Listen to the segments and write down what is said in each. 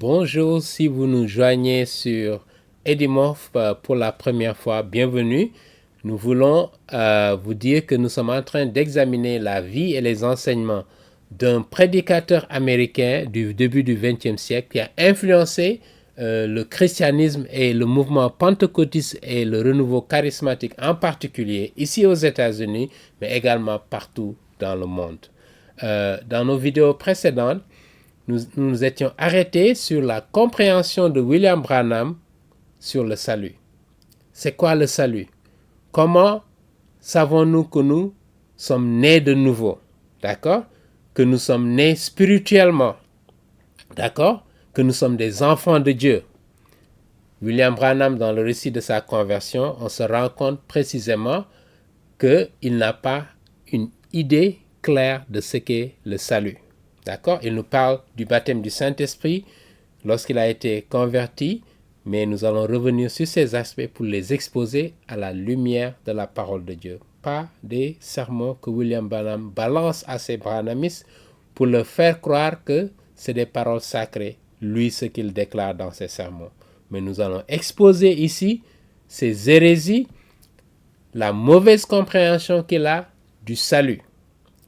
Bonjour, si vous nous joignez sur Edimorph pour la première fois, bienvenue. Nous voulons vous dire que nous sommes en train d'examiner la vie et les enseignements d'un prédicateur américain du début du XXe siècle qui a influencé le christianisme et le mouvement pentecôtiste et le renouveau charismatique en particulier ici aux États-Unis, mais également partout dans le monde. Dans nos vidéos précédentes, nous nous étions arrêtés sur la compréhension de William Branham sur le salut. C'est quoi le salut? Comment savons-nous que nous sommes nés de nouveau? D'accord? Que nous sommes nés spirituellement. D'accord? Que nous sommes des enfants de Dieu. William Branham, dans le récit de sa conversion, on se rend compte précisément qu'il n'a pas une idée claire de ce qu'est le salut. D'accord? Il nous parle du baptême du Saint-Esprit lorsqu'il a été converti, mais nous allons revenir sur ces aspects pour les exposer à la lumière de la parole de Dieu. Pas des sermons que William Branham balance à ses branhamistes pour leur faire croire que c'est des paroles sacrées, lui, ce qu'il déclare dans ses sermons. Mais nous allons exposer ici ces hérésies, la mauvaise compréhension qu'il a du salut,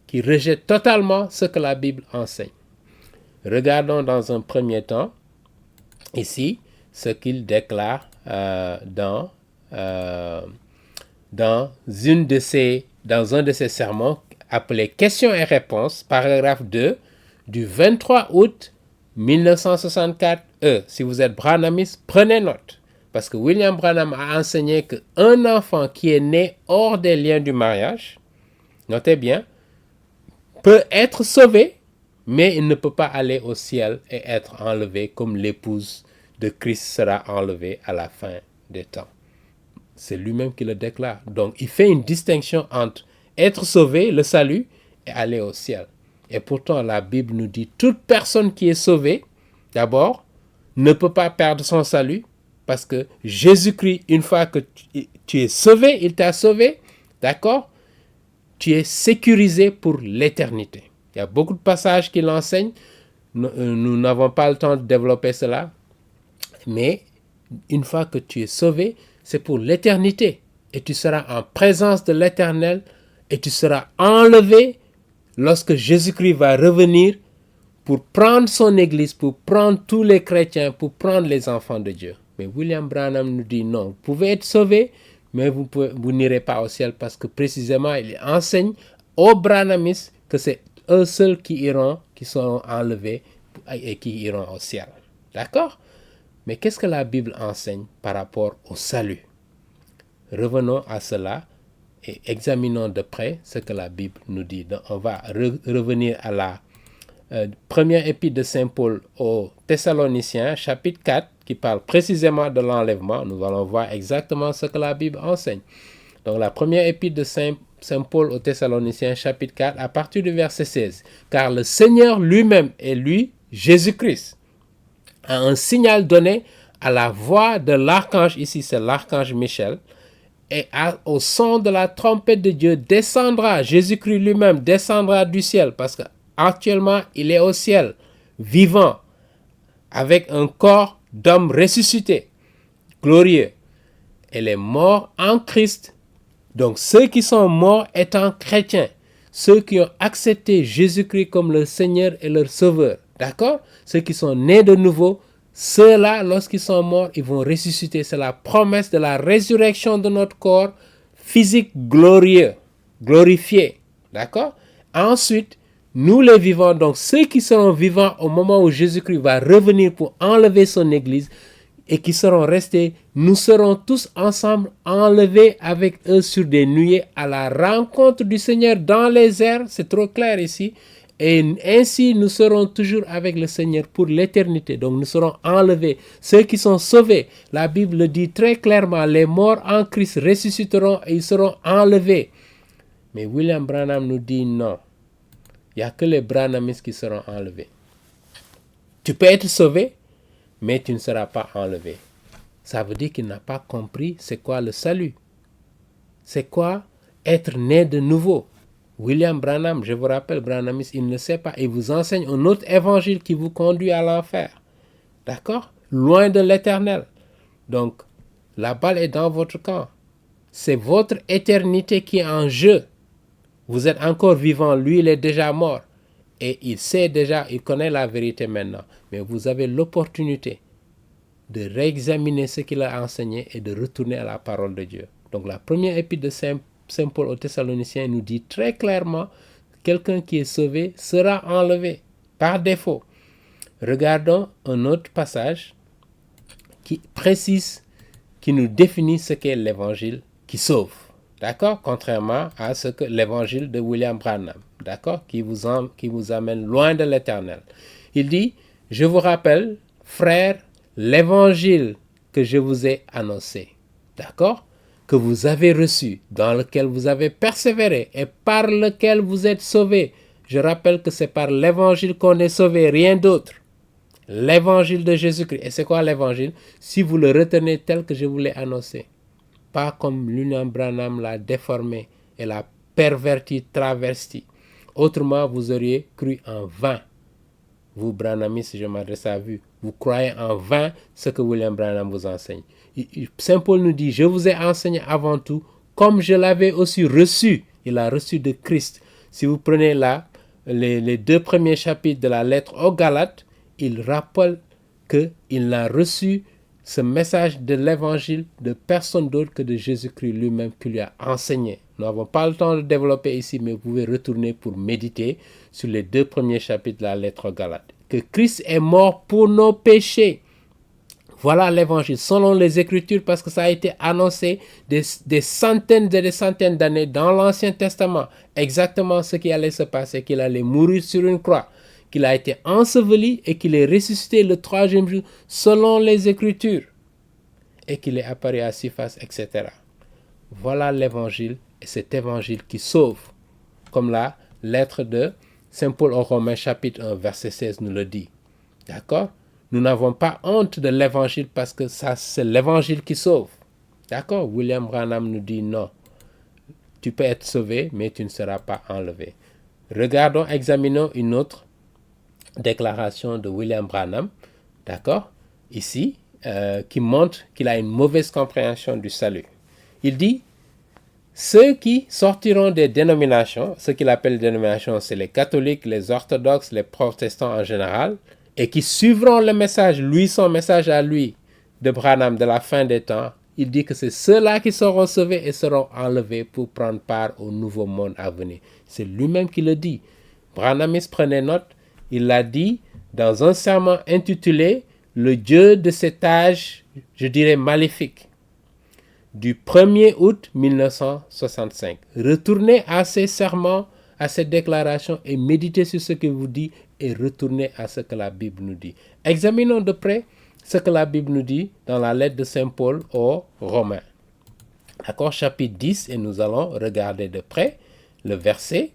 qui rejette totalement ce que la Bible enseigne. Regardons dans un premier temps, ici, ce qu'il déclare dans un de ses sermons appelé Questions et réponses, paragraphe 2, du 23 août 1964. Si vous êtes branhamiste, prenez note. Parce que William Branham a enseigné qu'un enfant qui est né hors des liens du mariage, notez bien, peut être sauvé, mais il ne peut pas aller au ciel et être enlevé comme l'épouse de Christ sera enlevée à la fin des temps. C'est lui-même qui le déclare. Donc, il fait une distinction entre être sauvé, le salut, et aller au ciel. Et pourtant, la Bible nous dit toute personne qui est sauvée, d'abord, ne peut pas perdre son salut, parce que Jésus-Christ, une fois que tu es sauvé, il t'a sauvé, d'accord? Tu es sécurisé pour l'éternité. Il y a beaucoup de passages qui l'enseignent. Nous n'avons pas le temps de développer cela. Mais une fois que tu es sauvé, c'est pour l'éternité. Et tu seras en présence de l'Éternel et tu seras enlevé lorsque Jésus-Christ va revenir pour prendre son Église, pour prendre tous les chrétiens, pour prendre les enfants de Dieu. Mais William Branham nous dit non, vous pouvez être sauvé, mais vous n'irez pas au ciel parce que précisément il enseigne aux branhamistes que c'est eux seuls qui seront enlevés et qui iront au ciel. D'accord? Mais qu'est-ce que la Bible enseigne par rapport au salut? Revenons à cela et examinons de près ce que la Bible nous dit. Donc, on va revenir à la première épître de Saint Paul aux Thessaloniciens, chapitre 4, qui parle précisément de l'enlèvement. Nous allons voir exactement ce que la Bible enseigne. Donc la première épître de Saint Paul aux Thessaloniciens, chapitre 4, à partir du verset 16. Car le Seigneur lui-même est lui, Jésus-Christ, a un signal donné à la voix de l'archange, ici c'est l'archange Michel, et au son de la trompette de Dieu descendra, Jésus-Christ lui-même descendra du ciel, parce qu'actuellement il est au ciel, vivant, avec un corps d'homme ressuscité, glorieux. Et les morts en Christ, donc ceux qui sont morts étant chrétiens, ceux qui ont accepté Jésus-Christ comme leur Seigneur et leur Sauveur, d'accord? Ceux qui sont nés de nouveau, ceux-là, lorsqu'ils sont morts, ils vont ressusciter. C'est la promesse de la résurrection de notre corps physique glorieux, glorifié, d'accord? Ensuite, nous les vivants, donc ceux qui seront vivants au moment où Jésus-Christ va revenir pour enlever son Église et qui seront restés, nous serons tous ensemble enlevés avec eux sur des nuées à la rencontre du Seigneur dans les airs. C'est trop clair ici. Et ainsi, nous serons toujours avec le Seigneur pour l'éternité. Donc, nous serons enlevés. Ceux qui sont sauvés, la Bible le dit très clairement, les morts en Christ ressusciteront et ils seront enlevés. Mais William Branham nous dit non. Il n'y a que les branhamistes qui seront enlevés. Tu peux être sauvé, mais tu ne seras pas enlevé. Ça veut dire qu'il n'a pas compris c'est quoi le salut. C'est quoi être né de nouveau. William Branham, je vous rappelle, branhamiste, il ne sait pas. Il vous enseigne un autre évangile qui vous conduit à l'enfer. D'accord? Loin de l'Éternel. Donc, la balle est dans votre camp. C'est votre éternité qui est en jeu. Vous êtes encore vivant, lui il est déjà mort. Et il sait déjà, il connaît la vérité maintenant. Mais vous avez l'opportunité de réexaminer ce qu'il a enseigné et de retourner à la parole de Dieu. Donc la première épître de Saint Paul aux Thessaloniciens nous dit très clairement, quelqu'un qui est sauvé sera enlevé par défaut. Regardons un autre passage qui précise, qui nous définit ce qu'est l'évangile qui sauve. D'accord? Contrairement à ce que l'évangile de William Branham, d'accord? Qui vous amène loin de l'éternel. Il dit, je vous rappelle, frères, l'évangile que je vous ai annoncé, d'accord? Que vous avez reçu, dans lequel vous avez persévéré et par lequel vous êtes sauvés. Je rappelle que c'est par l'évangile qu'on est sauvé, rien d'autre. L'évangile de Jésus-Christ. Et c'est quoi l'évangile? Si vous le retenez tel que je vous l'ai annoncé. Pas comme William Branham l'a déformé et l'a perverti, travesti. Autrement, vous auriez cru en vain. Vous, Branhamistes, je m'adresse à vous. Vous croyez en vain ce que William Branham vous enseigne. Saint Paul nous dit, je vous ai enseigné avant tout, comme je l'avais aussi reçu. Il a reçu de Christ. Si vous prenez là les 2 premiers chapitres de la lettre aux Galates, il rappelle qu'il n'a reçu ce message de l'évangile de personne d'autre que de Jésus-Christ lui-même qui lui a enseigné. Nous n'avons pas le temps de développer ici, mais vous pouvez retourner pour méditer sur les 2 premiers chapitres de la lettre aux Galates. Que Christ est mort pour nos péchés. Voilà l'évangile, selon les Écritures, parce que ça a été annoncé des centaines et des centaines d'années dans l'Ancien Testament. Exactement ce qui allait se passer, qu'il allait mourir sur une croix, qu'il a été enseveli et qu'il est ressuscité le 3e jour, selon les Écritures, et qu'il est apparu à 6 faces, etc. Voilà l'évangile, et cet évangile qui sauve, comme la lettre de Saint Paul aux Romains, chapitre 1, verset 16 nous le dit. D'accord? Nous n'avons pas honte de l'évangile parce que ça, c'est l'évangile qui sauve. D'accord? William Branham nous dit non. Tu peux être sauvé, mais tu ne seras pas enlevé. Regardons, examinons une autre déclaration de William Branham. D'accord? Ici, qui montre qu'il a une mauvaise compréhension du salut. Il dit, ceux qui sortiront des dénominations, ce qu'il appelle des dénominations, c'est les catholiques, les orthodoxes, les protestants en général, et qui suivront le message, lui, son message à lui, de Branham, de la fin des temps, il dit que c'est ceux-là qui seront sauvés et seront enlevés pour prendre part au nouveau monde à venir. C'est lui-même qui le dit. Branhamis, prenez note, il l'a dit dans un sermon intitulé « Le Dieu de cet âge, je dirais maléfique » du 1er août 1965. Retournez à ces sermons, à cette déclaration et méditez sur ce qu'il vous dit et retournez à ce que la Bible nous dit. Examinons de près ce que la Bible nous dit dans la lettre de Saint Paul aux Romains. D'accord, chapitre 10, et nous allons regarder de près le verset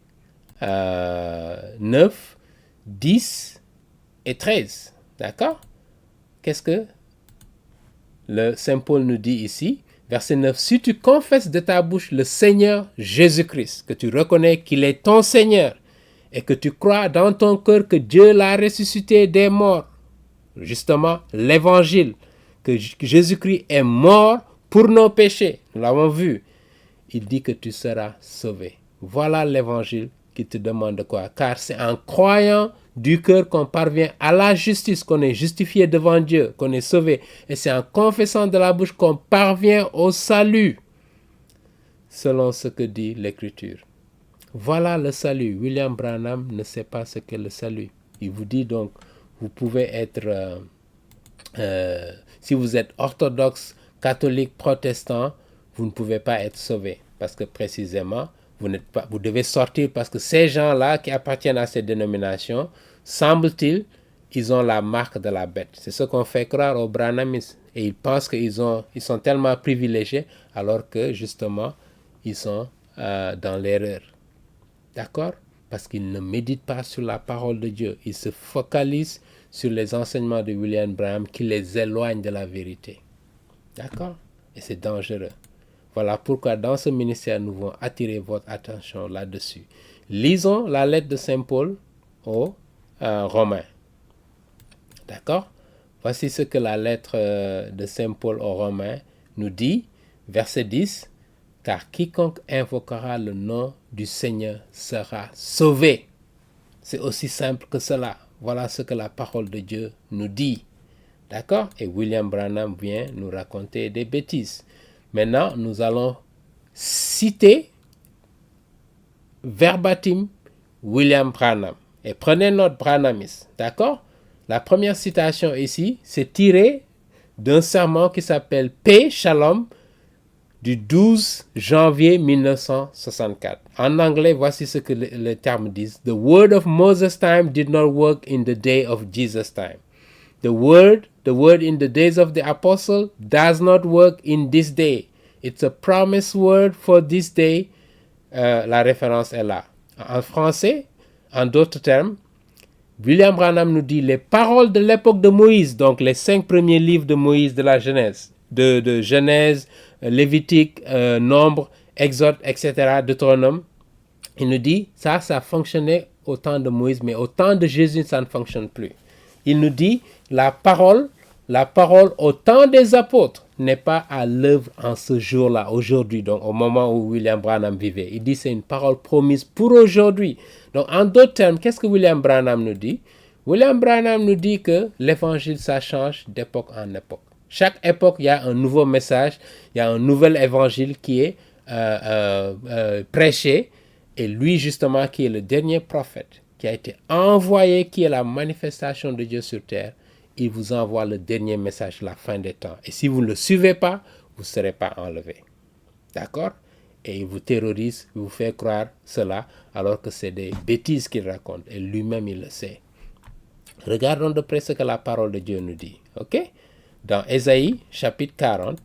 9, 10 et 13. D'accord? Qu'est-ce que le Saint Paul nous dit ici? Verset 9, si tu confesses de ta bouche le Seigneur Jésus-Christ, que tu reconnais qu'il est ton Seigneur, et que tu crois dans ton cœur que Dieu l'a ressuscité des morts, justement l'évangile, que Jésus-Christ est mort pour nos péchés, nous l'avons vu, il dit que tu seras sauvé. Voilà l'évangile qui te demande quoi? Car c'est en croyant du cœur qu'on parvient à la justice, qu'on est justifié devant Dieu, qu'on est sauvé. Et c'est en confessant de la bouche qu'on parvient au salut, selon ce que dit l'Écriture. Voilà le salut. William Branham ne sait pas ce qu'est le salut. Il vous dit donc, vous pouvez être, si vous êtes orthodoxe, catholique, protestant, vous ne pouvez pas être sauvé. Parce que précisément, vous devez sortir parce que ces gens-là qui appartiennent à ces dénominations, semble-t-il, ils ont la marque de la bête. C'est ce qu'on fait croire aux Branhamistes. Et ils pensent qu'ils sont tellement privilégiés alors que justement, ils sont dans l'erreur. D'accord? Parce qu'ils ne méditent pas sur la parole de Dieu. Ils se focalisent sur les enseignements de William Branham qui les éloignent de la vérité. D'accord? Et c'est dangereux. Voilà pourquoi dans ce ministère, nous voulons attirer votre attention là-dessus. Lisons la lettre de Saint Paul aux Romains. D'accord? Voici ce que la lettre de Saint Paul aux Romains nous dit, verset 10, « Car quiconque invoquera le nom du Seigneur sera sauvé. » C'est aussi simple que cela. Voilà ce que la parole de Dieu nous dit. D'accord? Et William Branham vient nous raconter des bêtises. Maintenant, nous allons citer verbatim William Branham. Et prenez note Branhamis. D'accord? La première citation ici, c'est tiré d'un sermon qui s'appelle Paix, Shalom, du 12 janvier 1964. En anglais, voici ce que les termes disent. The word of Moses' time did not work in the day of Jesus' time. The word in the days of the apostle does not work in this day. It's a promised word for this day. La référence est là. En français, en d'autres termes, William Branham nous dit les paroles de l'époque de Moïse, donc les 5 premiers livres de Moïse de la Genèse, de Genèse, Lévitique, Nombre, Exode, etc., Deutéronome. Il nous dit, ça fonctionnait au temps de Moïse, mais au temps de Jésus, ça ne fonctionne plus. Il nous dit, la parole au temps des apôtres n'est pas à l'œuvre en ce jour-là, aujourd'hui, donc au moment où William Branham vivait. Il dit, c'est une parole promise pour aujourd'hui. Donc, en d'autres termes, qu'est-ce que William Branham nous dit? William Branham nous dit que l'évangile, ça change d'époque en époque. Chaque époque, il y a un nouveau message, il y a un nouvel évangile qui est prêché. Et lui, justement, qui est le dernier prophète, qui a été envoyé, qui est la manifestation de Dieu sur terre, il vous envoie le dernier message, la fin des temps. Et si vous ne le suivez pas, vous ne serez pas enlevé. D'accord? Et il vous terrorise, il vous fait croire cela, alors que c'est des bêtises qu'il raconte. Et lui-même, il le sait. Regardons de près ce que la parole de Dieu nous dit. OK? Dans Ésaïe, chapitre 40,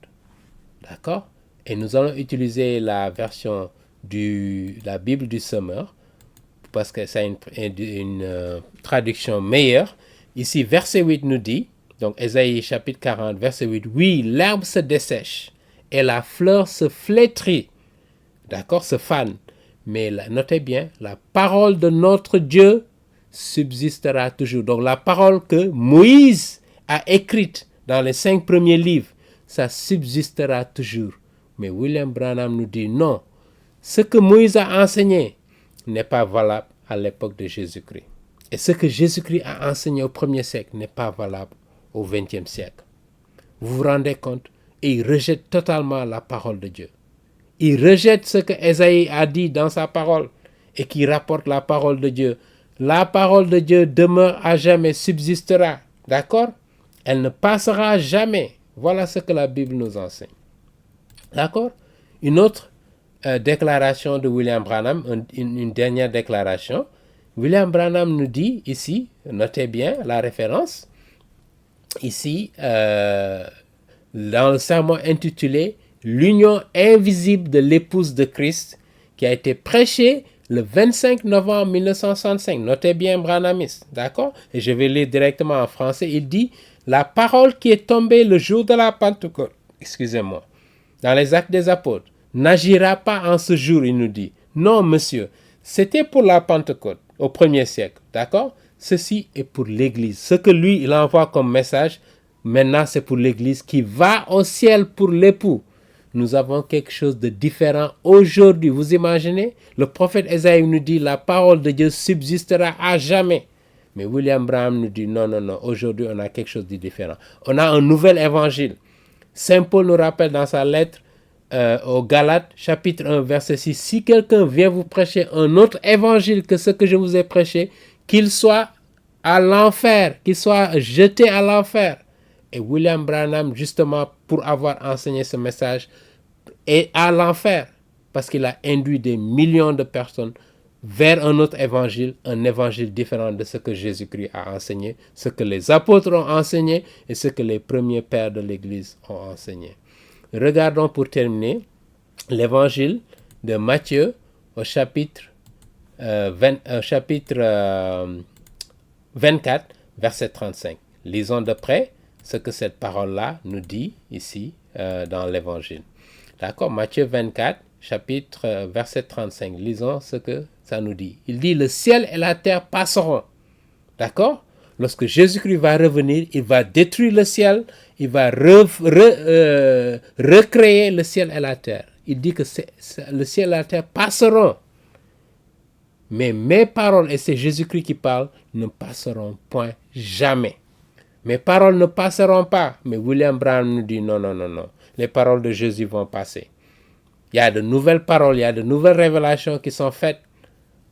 d'accord? Et nous allons utiliser la version de la Bible du Semeur, parce que c'est une traduction meilleure. Ici, verset 8 nous dit, donc Ésaïe chapitre 40, verset 8, « Oui, l'herbe se dessèche et la fleur se flétrit. » D'accord, se fane. Mais notez bien, la parole de notre Dieu subsistera toujours. Donc la parole que Moïse a écrite dans les 5 premiers livres, ça subsistera toujours. Mais William Branham nous dit non. Ce que Moïse a enseigné n'est pas valable à l'époque de Jésus-Christ. Et ce que Jésus-Christ a enseigné au 1er siècle n'est pas valable au 20e siècle. Vous vous rendez compte? Et il rejette totalement la parole de Dieu. Il rejette ce que Ésaïe a dit dans sa parole et qui rapporte la parole de Dieu. La parole de Dieu demeure à jamais, subsistera. D'accord? Elle ne passera jamais. Voilà ce que la Bible nous enseigne. D'accord? Une autre déclaration de William Branham, une dernière déclaration. William Branham nous dit ici, notez bien la référence, ici, dans le sermon intitulé « L'union invisible de l'épouse de Christ » qui a été prêché le 25 novembre 1965. Notez bien Branhamis, d'accord? Et je vais lire directement en français. Il dit « La parole qui est tombée le jour de la Pentecôte, excusez-moi, dans les Actes des Apôtres, n'agira pas en ce jour, il nous dit. Non, monsieur, c'était pour la Pentecôte au 1er siècle, d'accord? Ceci est pour l'Église. Ce que lui, il envoie comme message, maintenant c'est pour l'Église qui va au ciel pour l'époux. Nous avons quelque chose de différent aujourd'hui. Vous imaginez? Le prophète Ésaïe nous dit la parole de Dieu subsistera à jamais. Mais William Branham nous dit non, aujourd'hui on a quelque chose de différent. On a un nouvel évangile. Saint Paul nous rappelle dans sa lettre aux Galates, chapitre 1, verset 6, « Si quelqu'un vient vous prêcher un autre évangile que ce que je vous ai prêché, qu'il soit à l'enfer, qu'il soit jeté à l'enfer. » Et William Branham, justement, pour avoir enseigné ce message, est à l'enfer, parce qu'il a induit des millions de personnes vers un autre évangile, un évangile différent de ce que Jésus-Christ a enseigné, ce que les apôtres ont enseigné et ce que les premiers pères de l'Église ont enseigné. Regardons pour terminer l'évangile de Matthieu au chapitre 24, verset 35. Lisons de près ce que cette parole-là nous dit ici dans l'évangile. D'accord? Matthieu 24, chapitre verset 35. Lisons ce que ça nous dit. Il dit, le ciel et la terre passeront. D'accord? lorsque Jésus-Christ va revenir, il va détruire le ciel, il va recréer le ciel et la terre. Il dit que le ciel et la terre passeront. Mais mes paroles, et c'est Jésus-Christ qui parle, ne passeront point jamais. Mes paroles ne passeront pas. Mais William Branham nous dit non, non, non, non. Les paroles de Jésus vont passer. Il y a de nouvelles paroles, il y a de nouvelles révélations qui sont faites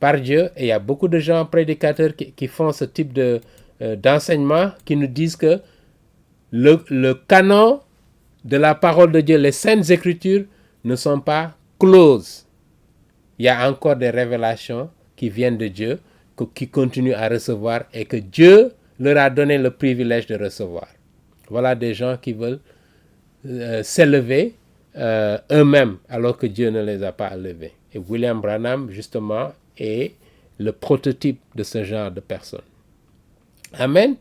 par Dieu. Et il y a beaucoup de gens prédicateurs qui font ce type d'enseignement, qui nous disent que le canon de la parole de Dieu, les saintes écritures, ne sont pas closes. Il y a encore des révélations qui viennent de Dieu, qui continuent à recevoir et que Dieu leur a donné le privilège de recevoir. Voilà des gens qui veulent s'élever eux-mêmes alors que Dieu ne les a pas élevés. Et William Branham, justement, est le prototype de ce genre de personnes. Amen.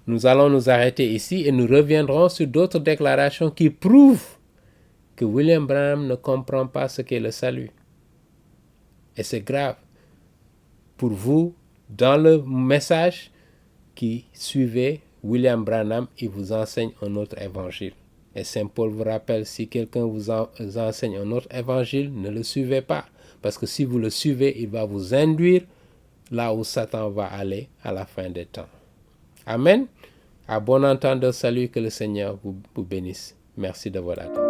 Nous allons nous arrêter ici et nous reviendrons sur d'autres déclarations qui prouvent que William Branham ne comprend pas ce qu'est le salut. Et c'est grave pour vous, dans le message qui suivez William Branham, il vous enseigne un autre évangile. Et Saint Paul vous rappelle, si quelqu'un vous enseigne un autre évangile, ne le suivez pas. Parce que si vous le suivez, il va vous induire là où Satan va aller à la fin des temps. Amen. À bon entendeur, salut, que le Seigneur vous bénisse. Merci de votre attention.